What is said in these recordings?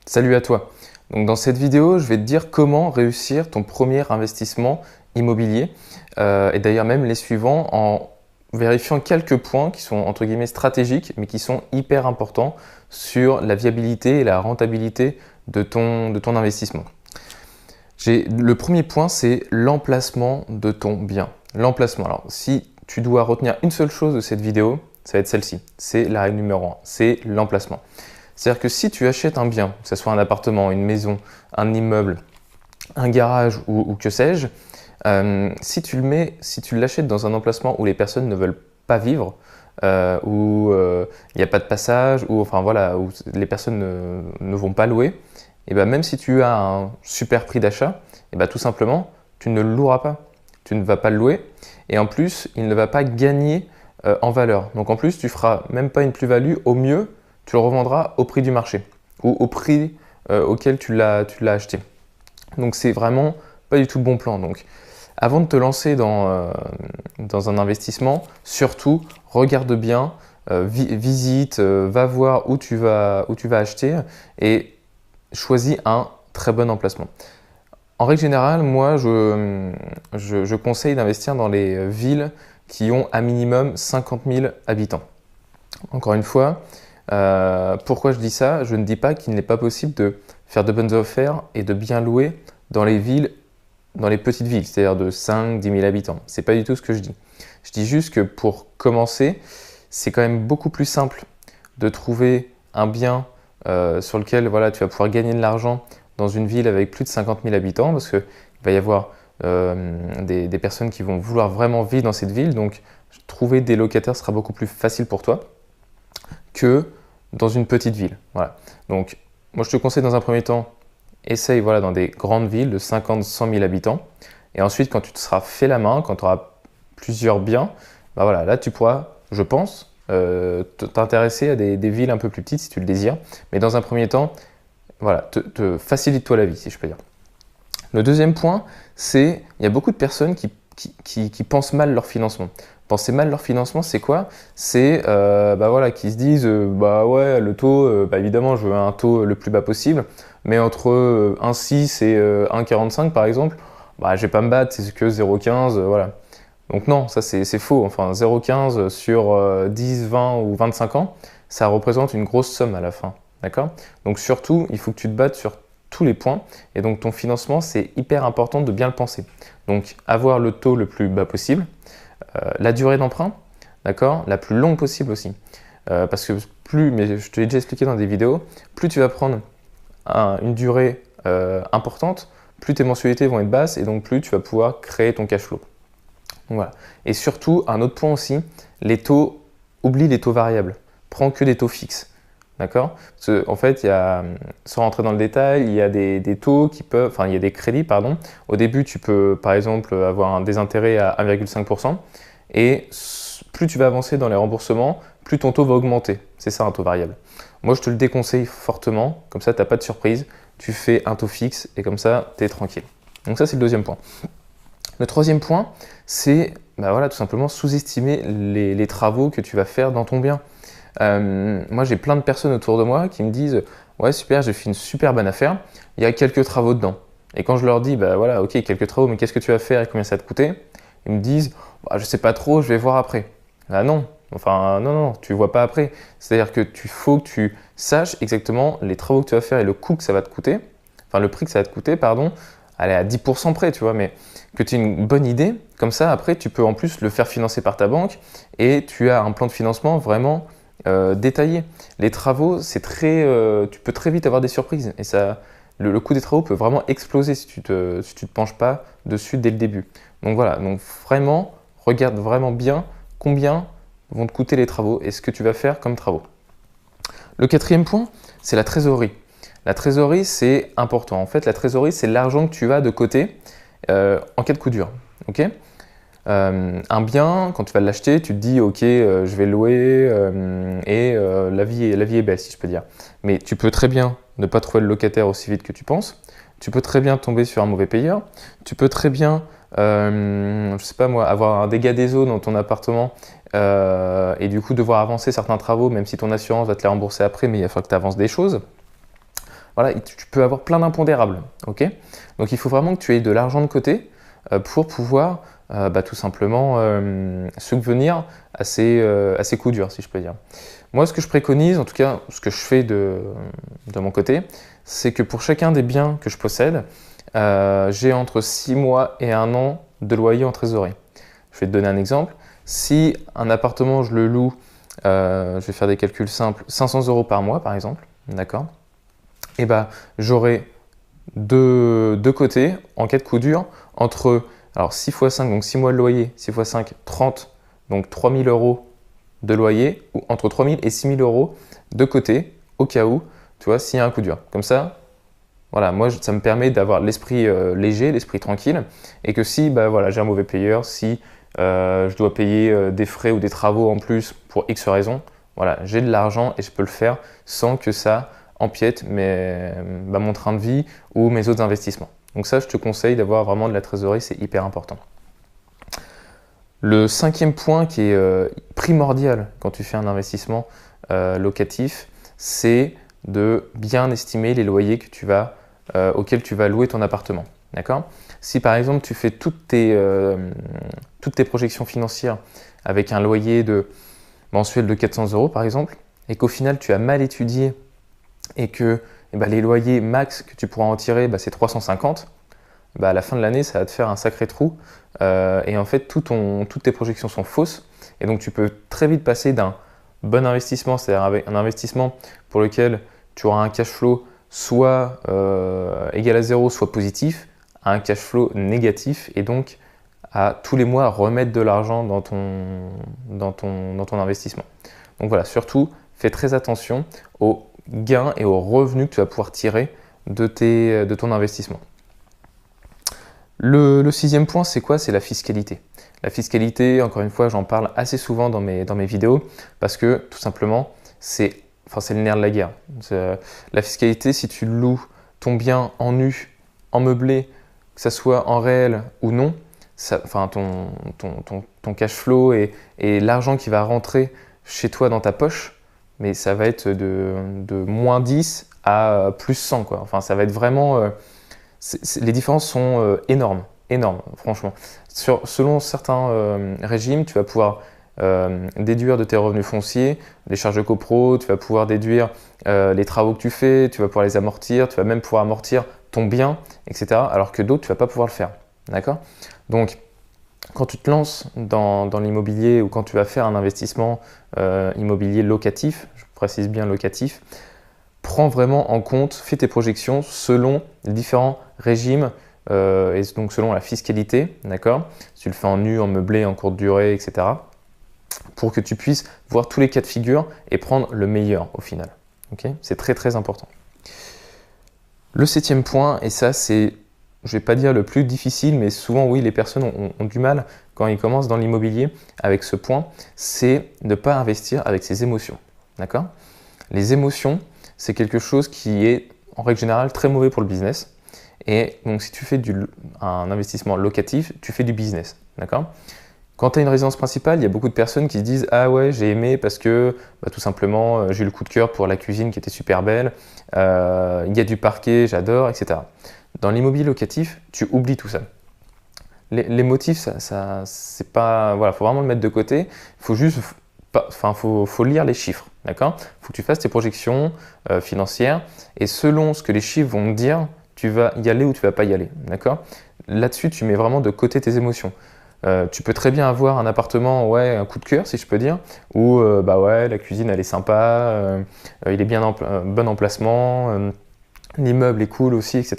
Salut à toi. Donc dans cette vidéo, je vais te dire comment réussir ton premier investissement immobilier et d'ailleurs même les suivants en vérifiant quelques points qui sont entre guillemets stratégiques mais qui sont hyper importants sur la viabilité et la rentabilité de ton investissement. Le premier point, c'est l'emplacement de ton bien. L'emplacement. Alors si tu dois retenir une seule chose de cette vidéo, ça va être celle-ci. C'est la règle numéro 1, c'est l'emplacement. C'est-à-dire que si tu achètes un bien, que ce soit un appartement, une maison, un immeuble, un garage ou que sais-je, si tu l'achètes dans un emplacement où les personnes ne veulent pas vivre, où il n'y a pas de passage, où les personnes ne vont pas louer, et ben même si tu as un super prix d'achat, et ben tout simplement, tu ne le loueras pas. Tu ne vas pas le louer, et en plus, il ne va pas gagner en valeur. Donc en plus, tu feras même pas une plus-value, au mieux, tu le revendras au prix du marché ou au prix auquel tu l'as acheté. Donc c'est vraiment pas du tout le bon plan. Donc avant de te lancer dans un investissement, surtout regarde bien, visite, va voir où tu vas acheter et choisis un très bon emplacement. En règle générale, moi je conseille d'investir dans les villes qui ont à minimum 50 000 habitants. Encore une fois, pourquoi je dis ça? Je ne dis pas qu'il n'est pas possible de faire de bonnes affaires et de bien louer dans les villes, dans les petites villes, c'est-à-dire de 5-10 000 habitants. Ce n'est pas du tout ce que je dis. Je dis juste que pour commencer, c'est quand même beaucoup plus simple de trouver un bien sur lequel tu vas pouvoir gagner de l'argent dans une ville avec plus de 50 000 habitants parce qu'il va y avoir des personnes qui vont vouloir vraiment vivre dans cette ville. Donc, trouver des locataires sera beaucoup plus facile pour toi que dans une petite ville. Voilà. Donc, moi, je te conseille dans un premier temps, essaye dans des grandes villes de 50-100 000 habitants. Et ensuite, quand tu te seras fait la main, quand tu auras plusieurs biens, là, tu pourras, je pense, t'intéresser à des villes un peu plus petites si tu le désires. Mais dans un premier temps, facilite-toi la vie, si je peux dire. Le deuxième point, c'est il y a beaucoup de personnes qui pensent mal leur financement. Penser mal leur financement, c'est quoi? C'est qui se disent ouais, le taux, évidemment, je veux un taux le plus bas possible, mais entre 1,6 et 1,45 par exemple, je vais pas me battre, c'est que 0,15, voilà. Donc non, ça c'est faux. Enfin, 0,15 sur 10, 20 ou 25 ans, ça représente une grosse somme à la fin. D'accord? Donc surtout, il faut que tu te battes sur tous les points. Et donc ton financement, c'est hyper important de bien le penser. Donc avoir le taux le plus bas possible, la durée d'emprunt, d'accord, la plus longue possible aussi. Parce que mais je te l'ai déjà expliqué dans des vidéos, plus tu vas prendre une durée importante, plus tes mensualités vont être basses et donc plus tu vas pouvoir créer ton cash flow. Donc, voilà. Et surtout, un autre point aussi, oublie les taux variables. Prends que des taux fixes. D'accord? En fait, sans rentrer dans le détail, il y a des taux il y a des crédits, pardon. Au début, tu peux, par exemple, avoir des intérêts à 1,5% et plus tu vas avancer dans les remboursements, plus ton taux va augmenter. C'est ça, un taux variable. Moi, je te le déconseille fortement. Comme ça, tu n'as pas de surprise. Tu fais un taux fixe et comme ça, tu es tranquille. Donc ça, c'est le deuxième point. Le troisième point, c'est tout simplement sous-estimer les travaux que tu vas faire dans ton bien. Moi, j'ai plein de personnes autour de moi qui me disent « Ouais, super, j'ai fait une super bonne affaire, il y a quelques travaux dedans. » Et quand je leur dis « ok, quelques travaux, mais qu'est-ce que tu vas faire et combien ça va te coûter ?» Ils me disent « Je sais pas trop, je vais voir après. » Non, tu vois pas après. C'est-à-dire que faut que tu saches exactement les travaux que tu vas faire et le coût que ça va te coûter, le prix que ça va te coûter, pardon, aller à 10% près, tu vois, mais que tu aies une bonne idée. Comme ça, après, tu peux en plus le faire financer par ta banque et tu as un plan de financement vraiment détaillé. Les travaux, tu peux très vite avoir des surprises et le coût des travaux peut vraiment exploser si tu te penches pas dessus dès le début. Donc voilà, donc vraiment, regarde vraiment bien combien vont te coûter les travaux et ce que tu vas faire comme travaux. Le quatrième point, c'est la trésorerie. La trésorerie, c'est important. En fait, la trésorerie, c'est l'argent que tu as de côté en cas de coup dur. Okay? Un bien, quand tu vas l'acheter, tu te dis ok, je vais le louer et la vie est belle, si je peux dire. Mais tu peux très bien ne pas trouver le locataire aussi vite que tu penses. Tu peux très bien tomber sur un mauvais payeur. Tu peux très bien, je sais pas moi, avoir un dégât des eaux dans ton appartement et du coup devoir avancer certains travaux, même si ton assurance va te les rembourser après, mais il va falloir que tu avances des choses. voilà, tu peux avoir plein d'impondérables. Ok, donc il faut vraiment que tu aies de l'argent de côté pour pouvoir tout simplement subvenir à ces coups durs, si je peux dire. Moi, ce que je préconise, en tout cas ce que je fais de mon côté, c'est que pour chacun des biens que je possède, j'ai entre 6 mois et 1 an de loyer en trésorerie. Je vais te donner un exemple. Si un appartement, je le loue, je vais faire des calculs simples, 500 € par mois par exemple, d'accord? Et j'aurai de côté, en cas de coup dur, entre alors 6 x 5, donc 6 mois de loyer, 6 x 5, 30, donc 3 000 € de loyer, ou entre 3 000 et 6 000 € de côté, au cas où, tu vois, s'il y a un coup dur. Comme ça, voilà, moi, ça me permet d'avoir l'esprit léger, l'esprit tranquille, et que si voilà, j'ai un mauvais payeur, si je dois payer des frais ou des travaux en plus pour X raisons, voilà, j'ai de l'argent et je peux le faire sans que ça empiète mon train de vie ou mes autres investissements. Donc ça, je te conseille d'avoir vraiment de la trésorerie, c'est hyper important. Le 5e point qui est primordial quand tu fais un investissement locatif, c'est de bien estimer les loyers auxquels tu vas louer ton appartement. D'accord ? Si par exemple tu fais toutes tes projections financières avec un loyer mensuel de 400 € par exemple, et qu'au final tu as mal étudié et que les loyers max que tu pourras en tirer, c'est 350, à la fin de l'année, ça va te faire un sacré trou. Et en fait, toutes tes projections sont fausses. Et donc, tu peux très vite passer d'un bon investissement, c'est-à-dire avec un investissement pour lequel tu auras un cash flow soit égal à 0, soit positif, à un cash flow négatif. Et donc, à tous les mois, remettre de l'argent dans ton investissement. Donc voilà, surtout, fais très attention aux gains et aux revenus que tu vas pouvoir tirer de ton investissement. Le 6e point, c'est quoi? C'est la fiscalité. La fiscalité, encore une fois, j'en parle assez souvent dans mes vidéos parce que tout simplement, c'est le nerf de la guerre. La fiscalité, si tu loues ton bien en nu, en meublé, que ça soit en réel ou non, ton cash flow et l'argent qui va rentrer chez toi dans ta poche, mais ça va être de moins 10 à plus 100, quoi. Enfin, ça va être vraiment… les différences sont énormes, franchement. Selon certains régimes, tu vas pouvoir déduire de tes revenus fonciers, les charges de copro, tu vas pouvoir déduire les travaux que tu fais, tu vas pouvoir les amortir, tu vas même pouvoir amortir ton bien, etc. Alors que d'autres, tu ne vas pas pouvoir le faire. D'accord ? Donc, quand tu te lances dans l'immobilier ou quand tu vas faire un investissement immobilier locatif, je précise bien locatif, prends vraiment en compte, fais tes projections selon les différents régimes et donc selon la fiscalité, d'accord ? Si tu le fais en nu, en meublé, en courte durée, etc. pour que tu puisses voir tous les cas de figure et prendre le meilleur au final. Okay ? C'est très très important. Le 7e point, et ça c'est, je ne vais pas dire le plus difficile, mais souvent oui, les personnes ont du mal quand ils commencent dans l'immobilier avec ce point, c'est de ne pas investir avec ses émotions. D'accord ? Les émotions, c'est quelque chose qui est en règle générale très mauvais pour le business. Et donc si tu fais un investissement locatif, tu fais du business. D'accord ? Quand tu as une résidence principale, il y a beaucoup de personnes qui se disent « Ah ouais, j'ai aimé parce que tout simplement j'ai eu le coup de cœur pour la cuisine qui était super belle, il y a du parquet, j'adore, etc. » Dans l'immobilier locatif, tu oublies tout ça. Les motifs, c'est pas… Voilà, faut vraiment le mettre de côté. Il faut juste… faut lire les chiffres, d'accord ? Il faut que tu fasses tes projections financières et selon ce que les chiffres vont te dire, tu vas y aller ou tu vas pas y aller, d'accord ? Là-dessus, tu mets vraiment de côté tes émotions. Tu peux très bien avoir un appartement, ouais, un coup de cœur si je peux dire, où ouais, la cuisine elle est sympa, il est bien bon emplacement, l'immeuble est cool aussi, etc.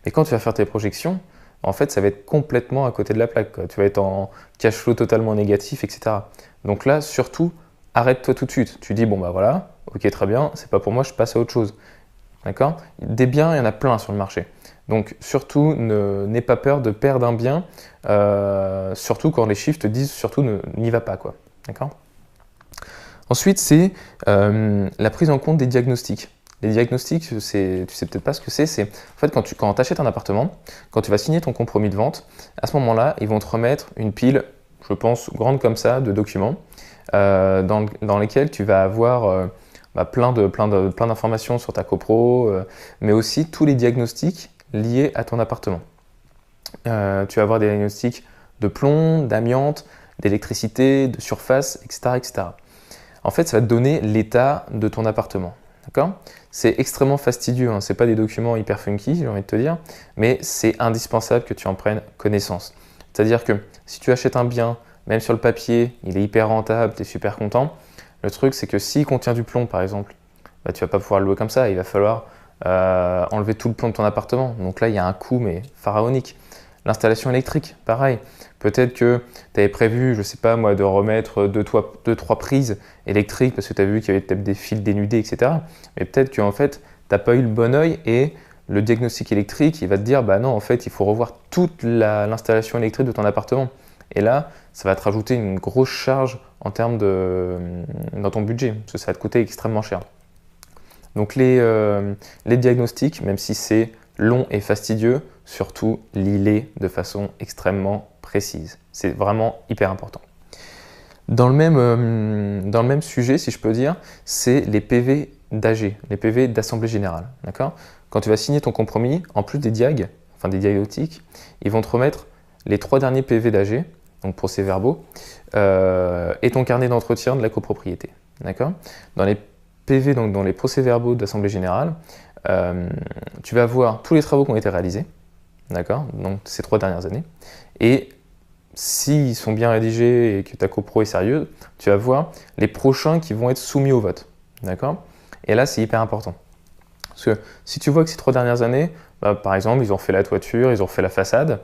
Mais quand tu vas faire tes projections, en fait, ça va être complètement à côté de la plaque, quoi. Tu vas être en cash flow totalement négatif, etc. Donc là, surtout, arrête-toi tout de suite. Tu dis, bon voilà, ok, très bien, c'est pas pour moi, je passe à autre chose. D'accord ? Des biens, il y en a plein sur le marché. Donc surtout, n'aie pas peur de perdre un bien, surtout quand les chiffres te disent surtout n'y va pas, quoi. D'accord ? Ensuite, c'est la prise en compte des diagnostics. Les diagnostics, tu sais peut-être pas ce que c'est. C'est en fait quand tu achètes un appartement, quand tu vas signer ton compromis de vente, à ce moment-là, ils vont te remettre une pile, je pense, grande comme ça, de documents dans lesquels tu vas avoir plein d'informations sur ta copro, mais aussi tous les diagnostics liés à ton appartement. Tu vas avoir des diagnostics de plomb, d'amiante, d'électricité, de surface, etc., etc. En fait, ça va te donner l'état de ton appartement. D'accord ? C'est extrêmement fastidieux, hein. Ce n'est pas des documents hyper funky, j'ai envie de te dire, mais c'est indispensable que tu en prennes connaissance. C'est-à-dire que si tu achètes un bien, même sur le papier, il est hyper rentable, tu es super content. Le truc, c'est que s'il contient du plomb, par exemple, bah, tu ne vas pas pouvoir le louer comme ça. Il va falloir enlever tout le plomb de ton appartement. Donc là, il y a un coût, mais pharaonique. L'installation électrique, pareil. Peut-être que tu avais prévu, je ne sais pas moi, de remettre 2-3 prises électriques parce que tu as vu qu'il y avait peut-être des fils dénudés, etc. Mais peut-être qu'en fait, tu n'as pas eu le bon œil et le diagnostic électrique, il va te dire, bah non, en fait, il faut revoir toute l'installation électrique de ton appartement. Et là, ça va te rajouter une grosse charge en termes dans ton budget, parce que ça va te coûter extrêmement cher. Donc les diagnostics, même si c'est long et fastidieux, surtout lis-les de façon extrêmement précise. C'est vraiment hyper important. Dans le même sujet, si je peux dire, c'est les PV d'AG, les PV d'Assemblée Générale. D'accord ? Quand tu vas signer ton compromis, en plus des des diagnostics, ils vont te remettre les 3 derniers PV d'AG, donc procès-verbaux, et ton carnet d'entretien de la copropriété. D'accord ? Dans les PV, donc dans les procès-verbaux d'Assemblée Générale, tu vas voir tous les travaux qui ont été réalisés, d'accord ? Donc ces 3 dernières années, et s'ils sont bien rédigés et que ta copro est sérieuse, tu vas voir les prochains qui vont être soumis au vote, d'accord ? Et là, c'est hyper important. Parce que si tu vois que ces 3 dernières années, bah, par exemple, ils ont fait la toiture, ils ont fait la façade,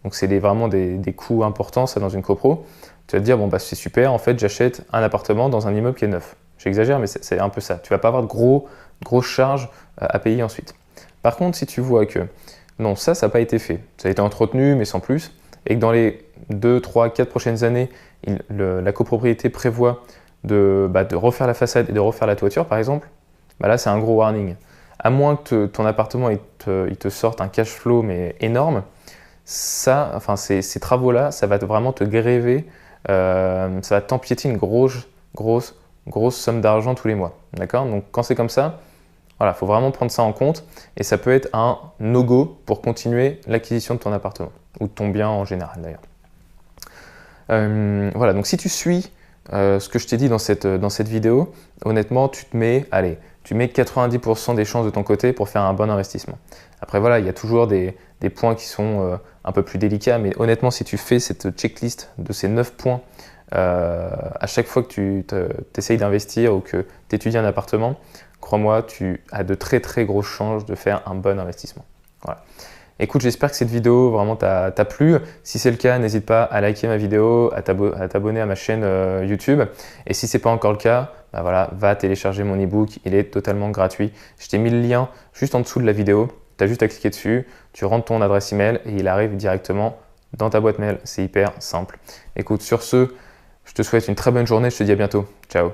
donc c'est vraiment des coûts importants ça dans une copro, tu vas te dire, bon, bah, c'est super, en fait, j'achète un appartement dans un immeuble qui est neuf. J'exagère, mais c'est un peu ça. Tu ne vas pas avoir de grosses charges à payer ensuite. Par contre, si tu vois que non, ça n'a pas été fait, ça a été entretenu, mais sans plus, et que dans les 2, 3, 4 prochaines années, la copropriété prévoit de refaire la façade et de refaire la toiture, par exemple, bah là, c'est un gros warning. À moins que ton appartement il te sorte un cash flow mais énorme, ces travaux-là, ça va vraiment te gréver, ça va t'empiéter une grosse somme d'argent tous les mois. D'accord ? Donc quand c'est comme ça, voilà, il faut vraiment prendre ça en compte et ça peut être un no-go pour continuer l'acquisition de ton appartement ou de ton bien en général d'ailleurs. Voilà, donc si tu suis ce que je t'ai dit dans cette vidéo, honnêtement, tu mets 90% des chances de ton côté pour faire un bon investissement. Après voilà, il y a toujours des points qui sont un peu plus délicats, mais honnêtement, si tu fais cette checklist de ces 9 points à chaque fois que tu essayes d'investir ou que tu étudies un appartement, crois-moi, tu as de très grosses chances de faire un bon investissement. Voilà. Écoute, j'espère que cette vidéo vraiment t'a plu. Si c'est le cas, n'hésite pas à liker ma vidéo, à t'abonner à ma chaîne YouTube. Et si ce n'est pas encore le cas, bah voilà, va télécharger mon e-book, il est totalement gratuit. Je t'ai mis le lien juste en dessous de la vidéo. Tu as juste à cliquer dessus, tu rentres ton adresse email et il arrive directement dans ta boîte mail. C'est hyper simple. Écoute, sur ce, je te souhaite une très bonne journée, je te dis à bientôt. Ciao.